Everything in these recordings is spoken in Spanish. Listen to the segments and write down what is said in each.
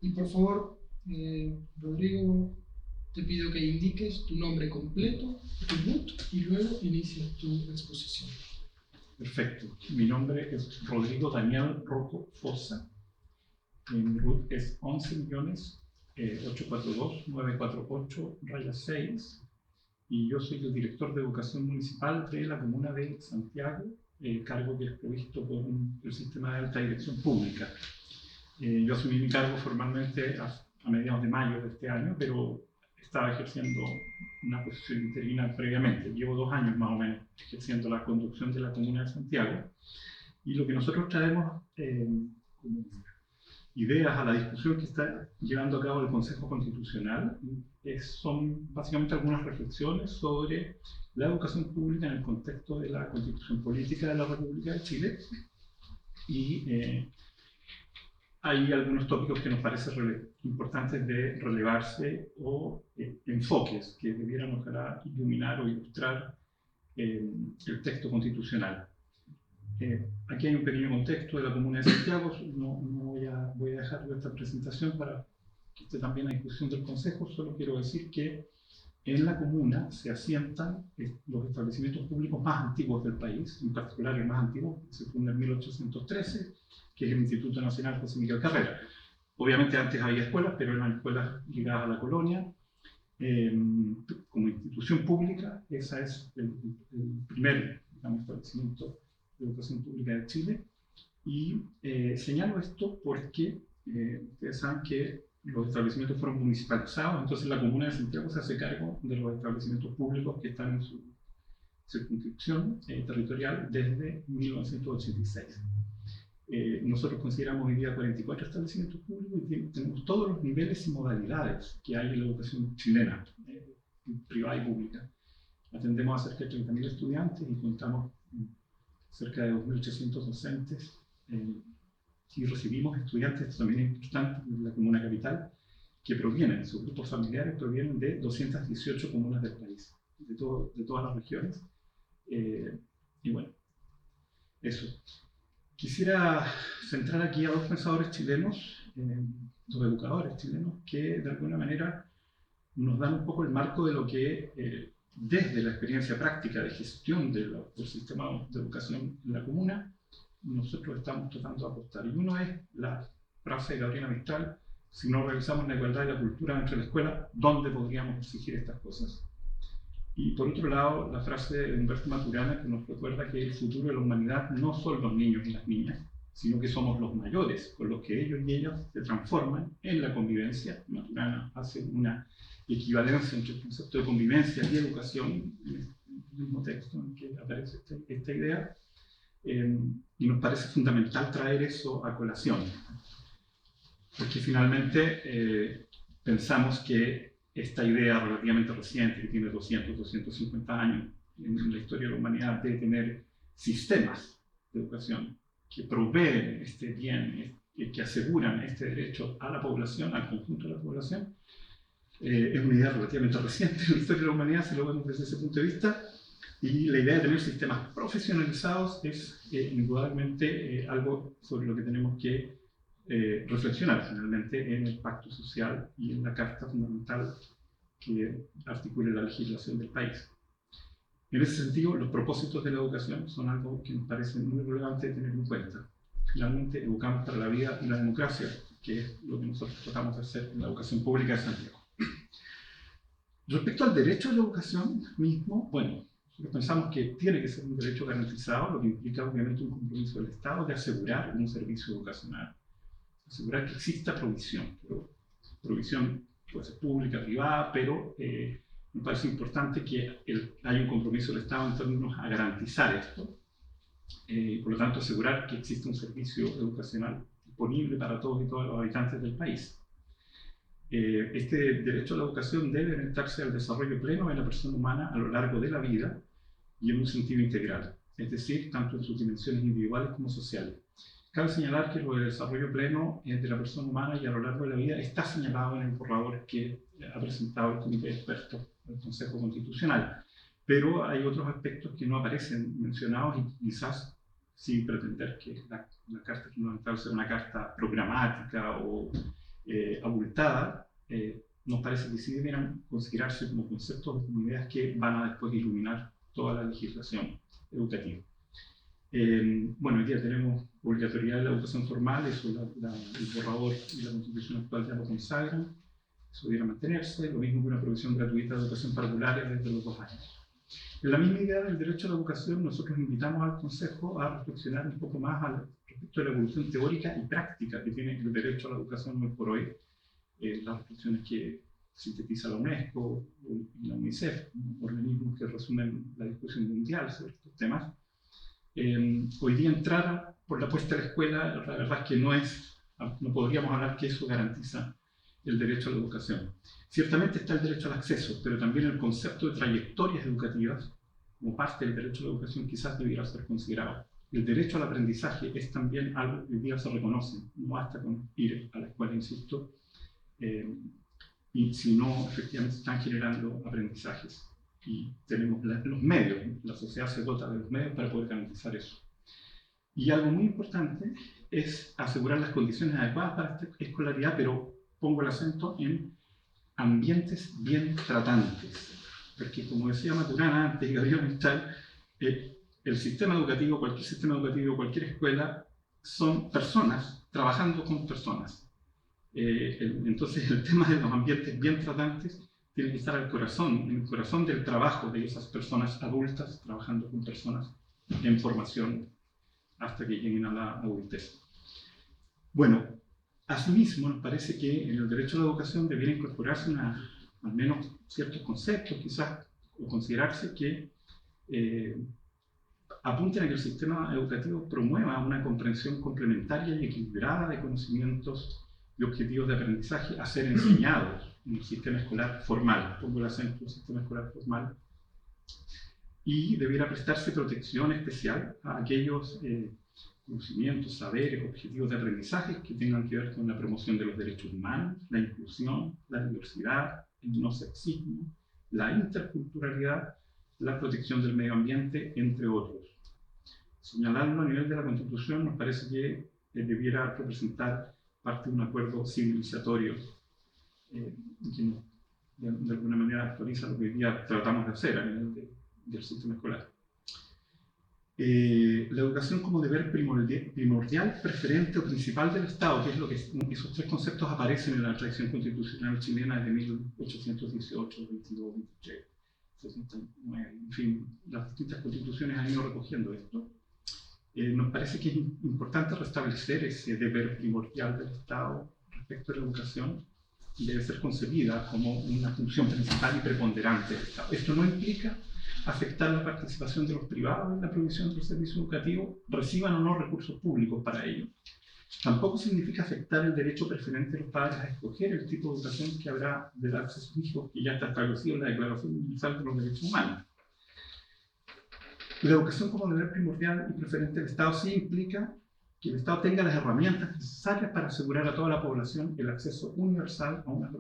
Y por favor, Rodrigo, te pido que indiques tu nombre completo, tu RUT y luego inicies tu exposición. Perfecto. Mi nombre es Rodrigo Daniel Rojo Fossa. Mi RUT es 11.842.948-6 y yo soy el director de Educación Municipal de la Comuna de Santiago, cargo que es provisto por el Sistema de Alta Dirección Pública. Yo asumí mi cargo formalmente a mediados de mayo de este año, pero estaba ejerciendo una posición interina previamente. Llevo 2 años más o menos ejerciendo la conducción de la Comuna de Santiago. Y lo que nosotros traemos como ideas a la discusión que está llevando a cabo el Consejo Constitucional son básicamente algunas reflexiones sobre la educación pública en el contexto de la Constitución Política de la República de Chile. Y hay algunos tópicos que nos parecen importantes de relevarse o enfoques que debieran ojalá iluminar o ilustrar el texto constitucional. Aquí hay un pequeño contexto de la Comuna de Santiago. No voy a dejar esta presentación para que esté también a discusión del Consejo. Solo quiero decir que en la Comuna se asientan los establecimientos públicos más antiguos del país, en particular el más antiguo, que se funda en 1813, que es el Instituto Nacional José Miguel Carrera. Obviamente antes había escuelas, pero eran escuelas ligadas a la colonia. Como institución pública, ese es el primer, digamos, establecimiento de educación pública de Chile. Y señalo esto porque ustedes saben que los establecimientos fueron municipalizados, entonces la Comuna de Santiago se hace cargo de los establecimientos públicos que están en su circunscripción territorial desde 1986. Nosotros consideramos hoy día 44 establecimientos públicos y tenemos todos los niveles y modalidades que hay en la educación chilena, privada y pública. Atendemos a cerca de 30.000 estudiantes y contamos cerca de 2.800 docentes y recibimos estudiantes también importantes de la Comuna Capital que provienen, sus grupos familiares provienen de 218 comunas del país, de todas las regiones. Y bueno, eso. Quisiera centrar aquí a 2 pensadores chilenos, 2 educadores chilenos, que de alguna manera nos dan un poco el marco de lo que, desde la experiencia práctica de gestión del sistema de educación en la comuna, nosotros estamos tratando de apostar. Y uno es la frase de Gabriela Mistral: si no realizamos la igualdad y la cultura entre la escuela, ¿dónde podríamos exigir estas cosas? Y por otro lado, la frase de Humberto Maturana, que nos recuerda que el futuro de la humanidad no son los niños y las niñas, sino que somos los mayores, con los que ellos y ellas se transforman en la convivencia. Maturana hace una equivalencia entre el concepto de convivencia y educación en el mismo texto en que aparece esta idea, y nos parece fundamental traer eso a colación, porque finalmente pensamos que esta idea relativamente reciente, que tiene 250 años en la historia de la humanidad, de tener sistemas de educación que proveen este bien, que aseguran este derecho a la población, al conjunto de la población, es una idea relativamente reciente en la historia de la humanidad, si lo vemos desde ese punto de vista. Y la idea de tener sistemas profesionalizados es indudablemente algo sobre lo que tenemos que reflexionar finalmente en el Pacto Social y en la Carta Fundamental que articula la legislación del país. En ese sentido, los propósitos de la educación son algo que nos parece muy relevante tener en cuenta. Finalmente, educamos para la vida y la democracia, que es lo que nosotros tratamos de hacer en la educación pública de Santiago. Respecto al derecho a la educación mismo, bueno, nosotros pensamos que tiene que ser un derecho garantizado, lo que implica obviamente un compromiso del Estado de asegurar un servicio educacional, asegurar que exista provisión, pero provisión puede ser pública, privada, pero me parece importante que haya un compromiso del Estado en términos a garantizar esto, por lo tanto asegurar que existe un servicio educacional disponible para todos y todas los habitantes del país. Este derecho a la educación debe orientarse al desarrollo pleno de la persona humana a lo largo de la vida y en un sentido integral, es decir, tanto en sus dimensiones individuales como sociales. Cabe señalar que lo del desarrollo pleno de la persona humana y a lo largo de la vida está señalado en el borrador que ha presentado el Comité de Expertos del Consejo Constitucional, pero hay otros aspectos que no aparecen mencionados y quizás sin pretender que la Carta Fundamental sea una carta programática o abultada, nos parece que sí debieran considerarse como conceptos, como ideas que van a después iluminar toda la legislación educativa. Bueno, hoy día tenemos obligatoriedad de la educación formal, eso el borrador y la Constitución actual ya lo consagran, eso debiera mantenerse, lo mismo que una provisión gratuita de educación parvularia desde los 2 años. En la misma idea del derecho a la educación, nosotros invitamos al Consejo a reflexionar un poco más respecto de la evolución teórica y práctica que tiene el derecho a la educación hoy por hoy, las reflexiones que sintetiza la UNESCO y la UNICEF, organismos que resumen la discusión mundial sobre estos temas. Hoy día entrar por la puerta de la escuela, la verdad es que no podríamos hablar que eso garantiza el derecho a la educación. Ciertamente está el derecho al acceso, pero también el concepto de trayectorias educativas, como parte del derecho a la educación, quizás debiera ser considerado. El derecho al aprendizaje es también algo que hoy día se reconoce, no basta con ir a la escuela, insisto, y si no, efectivamente están generando aprendizajes. Y tenemos los medios, la sociedad se dota de los medios para poder garantizar eso. Y algo muy importante es asegurar las condiciones adecuadas para esta escolaridad, pero pongo el acento en ambientes bien tratantes. Porque como decía Maturana antes y Gabriel Mistral, el sistema educativo, cualquier escuela, son personas trabajando con personas. Entonces el tema de los ambientes bien tratantes tiene que estar en el corazón del trabajo de esas personas adultas trabajando con personas en formación hasta que lleguen a la adultez. Bueno, asimismo nos parece que en el derecho a la educación debiera incorporarse al menos ciertos conceptos, quizás, o considerarse que apunten a que el sistema educativo promueva una comprensión complementaria y equilibrada de conocimientos y objetivos de aprendizaje a ser enseñados en el sistema escolar formal, pongo el acento en el sistema escolar formal, y debiera prestarse protección especial a aquellos conocimientos, saberes, objetivos de aprendizaje que tengan que ver con la promoción de los derechos humanos, la inclusión, la diversidad, el no sexismo, la interculturalidad, la protección del medio ambiente, entre otros. Señalarlo a nivel de la Constitución nos parece que debiera representar parte de un acuerdo civilizatorio que de alguna manera actualiza lo que hoy día tratamos de hacer a nivel del sistema escolar. La educación como deber primordial, preferente o principal del Estado, que es lo que esos 3 conceptos aparecen en la tradición constitucional chilena desde 1818, 22, 23, 69, en fin, las distintas constituciones han ido recogiendo esto. Nos parece que es importante restablecer ese deber primordial del Estado respecto a la educación y debe ser concebida como una función principal y preponderante del Estado. Esto no implica afectar la participación de los privados en la provisión del servicio educativo, reciban o no recursos públicos para ello. Tampoco significa afectar el derecho preferente de los padres a escoger el tipo de educación que habrá de darse a sus hijos, que ya está establecido en la Declaración Universal de los Derechos Humanos. La educación como deber primordial y preferente del Estado sí implica que el Estado tenga las herramientas necesarias para asegurar a toda la población el acceso universal a una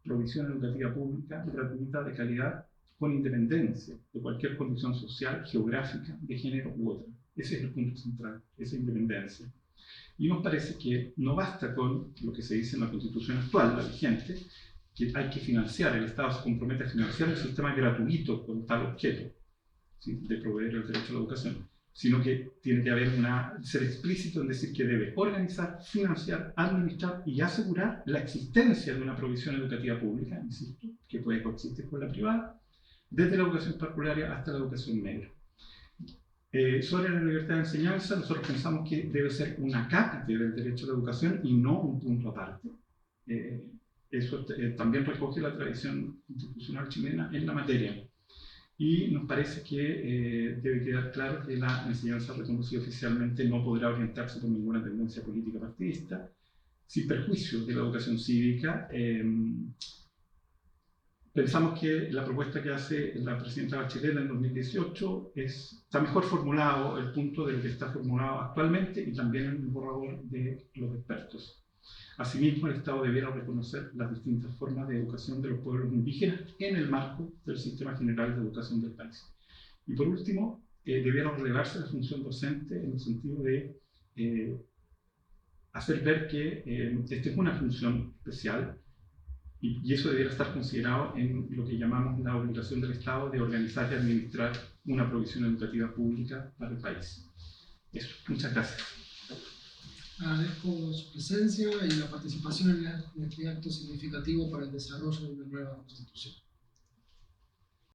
provisión educativa pública, gratuita, de calidad, con independencia de cualquier condición social, geográfica, de género u otra. Ese es el punto central, esa independencia. Y nos parece que no basta con lo que se dice en la Constitución actual, la vigente, que hay que financiar, el Estado se compromete a financiar un sistema gratuito con tal objeto, ¿sí?, de proveer el derecho a la educación, sino que tiene que haber ser explícito en decir que debe organizar, financiar, administrar y asegurar la existencia de una provisión educativa pública, insisto, que puede coexistir con la privada, desde la educación parvularia hasta la educación media. Sobre la libertad de enseñanza, nosotros pensamos que debe ser una cápite del derecho a la educación y no un punto aparte. Eso también recoge la tradición institucional chilena en la materia. Y nos parece que debe quedar claro que la enseñanza reconocida oficialmente no podrá orientarse por ninguna tendencia política partidista, sin perjuicio de la educación cívica. Pensamos que la propuesta que hace la presidenta Bachelet en 2018 está mejor formulado el punto de lo que está formulado actualmente y también en el borrador de los expertos. Asimismo, el Estado debiera reconocer las distintas formas de educación de los pueblos indígenas en el marco del sistema general de educación del país. Y por último, debiera relevarse la función docente en el sentido de hacer ver que esta es una función especial y eso debería estar considerado en lo que llamamos la obligación del Estado de organizar y administrar una provisión educativa pública para el país. Eso, muchas gracias. Agradezco su presencia y la participación en este acto significativo para el desarrollo de una nueva Constitución.